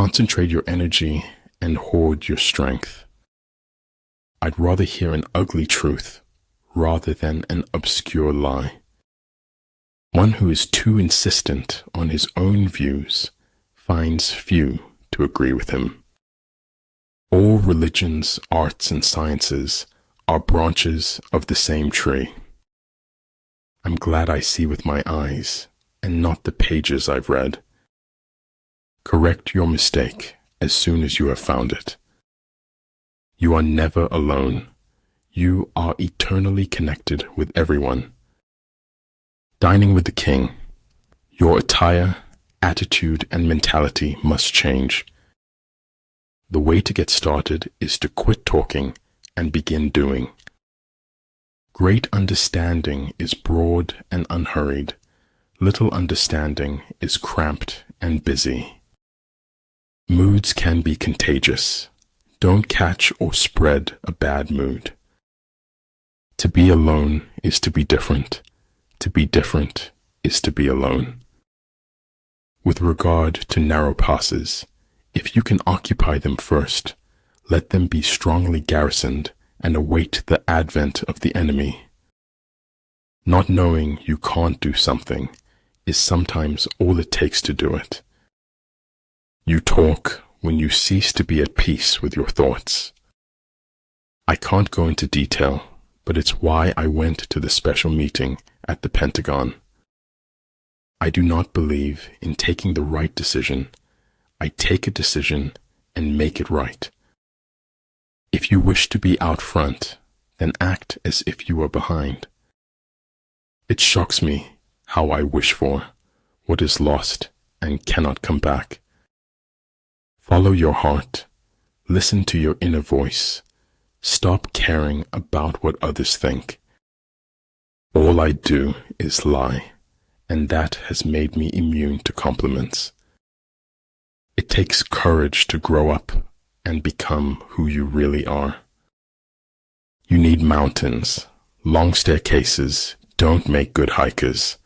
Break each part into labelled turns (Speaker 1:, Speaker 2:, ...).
Speaker 1: Concentrate your energy and hoard your strength. I'd rather hear an ugly truth rather than an obscure lie. One who is too insistent on his own views finds few to agree with him. All religions, arts, and sciences are branches of the same tree. I'm glad I see with my eyes and not the pages I've read. Correct your mistake as soon as you have found it. You are never alone. You are eternally connected with everyone. Dining with the king. Your attire, attitude, and mentality must change. The way to get started is to quit talking and begin doing. Great understanding is broad and unhurried. Little understanding is cramped and busy. Moods can be contagious. Don't catch or spread a bad mood. To be alone is to be different. To be different is to be alone. With regard to narrow passes, if you can occupy them first, let them be strongly garrisoned and await the advent of the enemy. Not knowing you can't do something is sometimes all it takes to do it. You talk when you cease to be at peace with your thoughts. I can't go into detail, but it's why I went to the special meeting at the Pentagon. I do not believe in taking the right decision. I take a decision and make it right. If you wish to be out front, then act as if you are behind. It shocks me how I wish for what is lost and cannot come back. Follow your heart. Listen to your inner voice. Stop caring about what others think. All I do is lie, and that has made me immune to compliments. It takes courage to grow up and become who you really are. You need mountains. Long staircases don't make good hikers.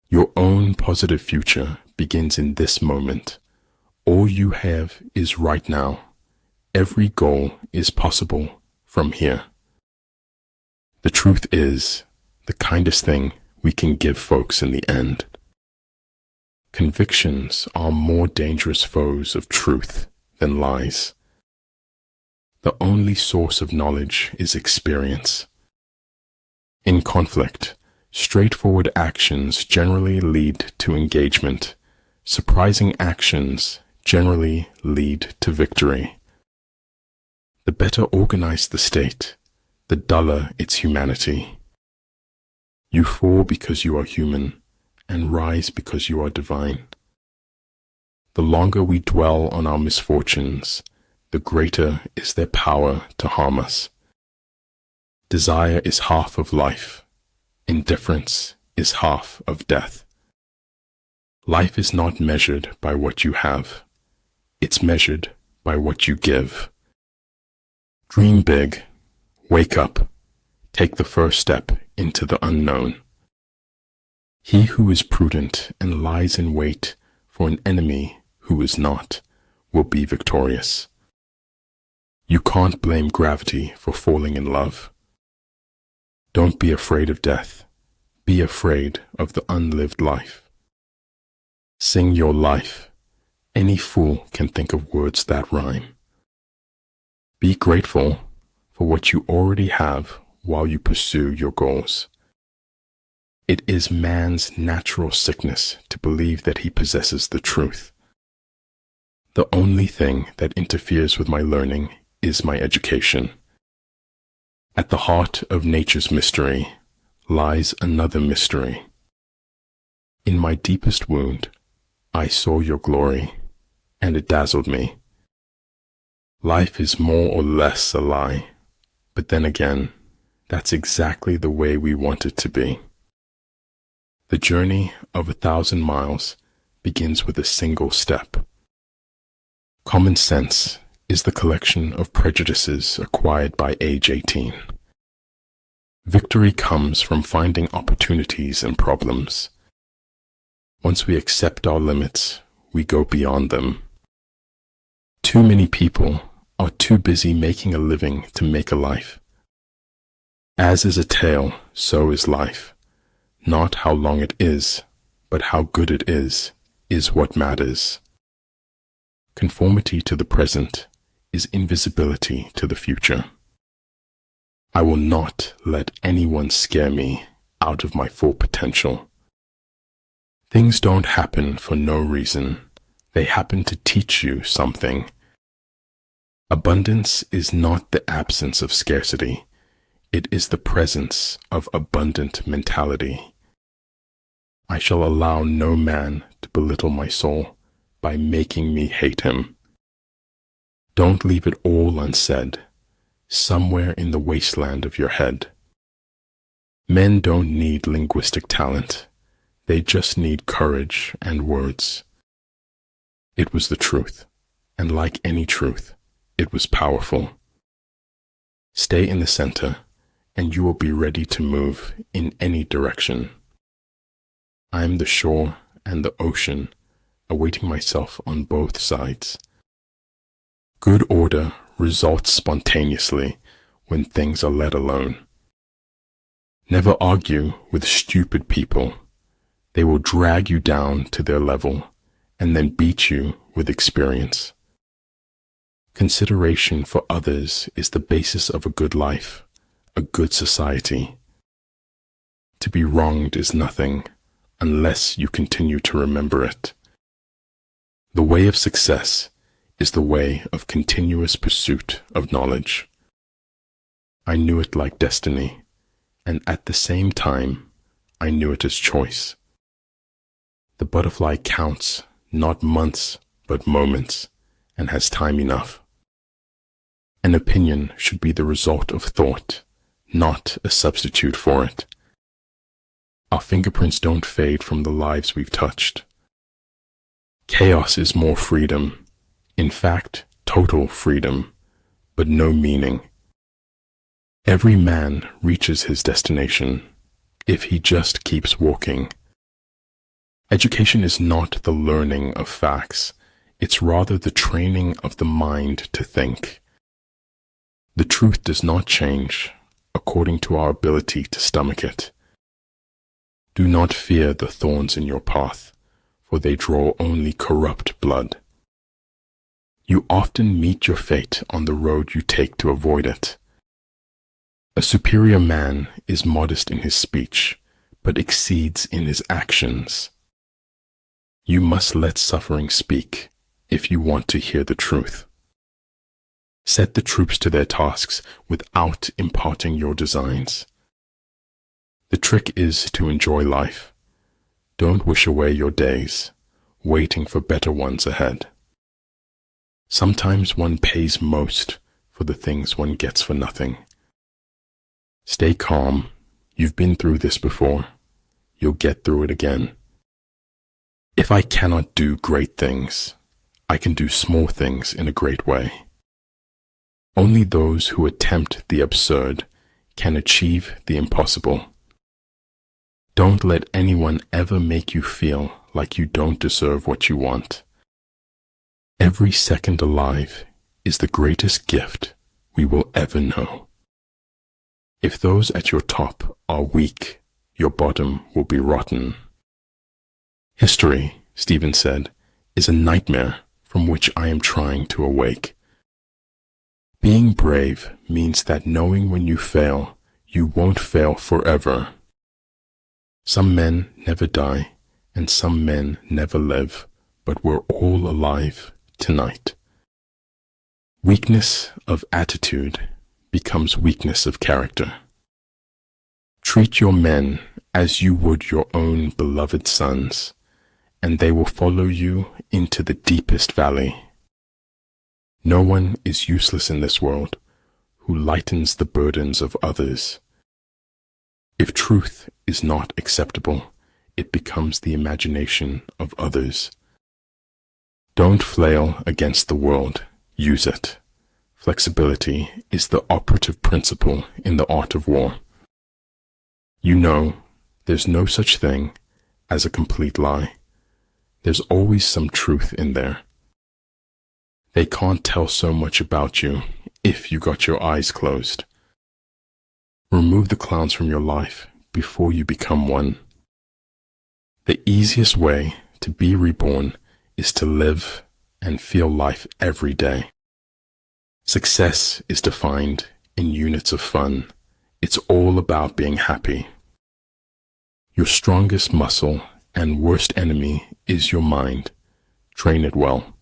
Speaker 1: Your own positive future begins in this moment. All you have is right now. Every goal is possible from here. The truth is the kindest thing we can give folks in the end. Convictions are more dangerous foes of truth than lies. The only source of knowledge is experience. In conflict, straightforward actions generally lead to engagement. Surprising actions generally lead to victory. The better organized the state, the duller its humanity. You fall because you are human, and rise because you are divine. The longer we dwell on our misfortunes, the greater is their power to harm us. Desire is half of life. Indifference is half of death. Life is not measured by what you have. It's measured by what you give. Dream big. Wake up. Take the first step into the unknown. He who is prudent and lies in wait for an enemy who is not will be victorious. You can't blame gravity for falling in love. Don't be afraid of death. Be afraid of the unlived life. Sing your life. Any fool can think of words that rhyme. Be grateful for what you already have while you pursue your goals. It is man's natural sickness to believe that he possesses the truth. The only thing that interferes with my learning is my education. At the heart of nature's mystery lies another mystery. In my deepest wound, I saw your glory, and it dazzled me. Life is more or less a lie, but then again, that's exactly the way we want it to be. The journey of 1,000 miles begins with a single step. Common sense is the collection of prejudices acquired by age 18. Victory comes from finding opportunities and problems. Once we accept our limits, we go beyond them. Too many people are too busy making a living to make a life. As is a tale, so is life. Not how long it is, but how good it is what matters. Conformity to the present is invisibility to the future. I will not let anyone scare me out of my full potential. Things don't happen for no reason. They happen to teach you something. Abundance is not the absence of scarcity. It is the presence of abundant mentality. I shall allow no man to belittle my soul by making me hate him. Don't leave it all unsaid, somewhere in the wasteland of your head. Men don't need linguistic talent. They just need courage and words. It was the truth, and like any truth, it was powerful. Stay in the center, and you will be ready to move in any direction. I am the shore and the ocean, awaiting myself on both sides. Good order results spontaneously when things are let alone. Never argue with stupid people. They will drag you down to their level and then beat you with experience. Consideration for others is the basis of a good life, a good society. To be wronged is nothing unless you continue to remember it. The way of success is the way of continuous pursuit of knowledge. I knew it like destiny, and at the same time, I knew it as choice. The butterfly counts not months, but moments, and has time enough. An opinion should be the result of thought, not a substitute for it. Our fingerprints don't fade from the lives we've touched. Chaos is more freedom, in fact, total freedom, but no meaning. Every man reaches his destination if he just keeps walking. Education is not the learning of facts, it's rather the training of the mind to think. The truth does not change according to our ability to stomach it. Do not fear the thorns in your path, for they draw only corrupt blood. You often meet your fate on the road you take to avoid it. A superior man is modest in his speech, but exceeds in his actions. You must let suffering speak if you want to hear the truth. Set the troops to their tasks without imparting your designs. The trick is to enjoy life. Don't wish away your days, waiting for better ones ahead. Sometimes one pays most for the things one gets for nothing. Stay calm. You've been through this before. You'll get through it again. If I cannot do great things, I can do small things in a great way. Only those who attempt the absurd can achieve the impossible. Don't let anyone ever make you feel like you don't deserve what you want. Every second alive is the greatest gift we will ever know. If those at your top are weak, your bottom will be rotten. History, Stephen said, is a nightmare from which I am trying to awake. Being brave means that knowing when you fail, you won't fail forever. Some men never die, and some men never live, but we're all alive tonight. Weakness of attitude becomes weakness of character. Treat your men as you would your own beloved sons, and they will follow you into the deepest valley. No one is useless in this world who lightens the burdens of others. If truth is not acceptable, it becomes the imagination of others. Don't flail against the world, use it. Flexibility is the operative principle in the art of war. You know, there's no such thing as a complete lie. There's always some truth in there. They can't tell so much about you if you got your eyes closed. Remove the clowns from your life before you become one. The easiest way to be reborn is to live and feel life every day. Success is defined in units of fun. It's all about being happy. Your strongest muscle and worst enemy is your mind. Train it well.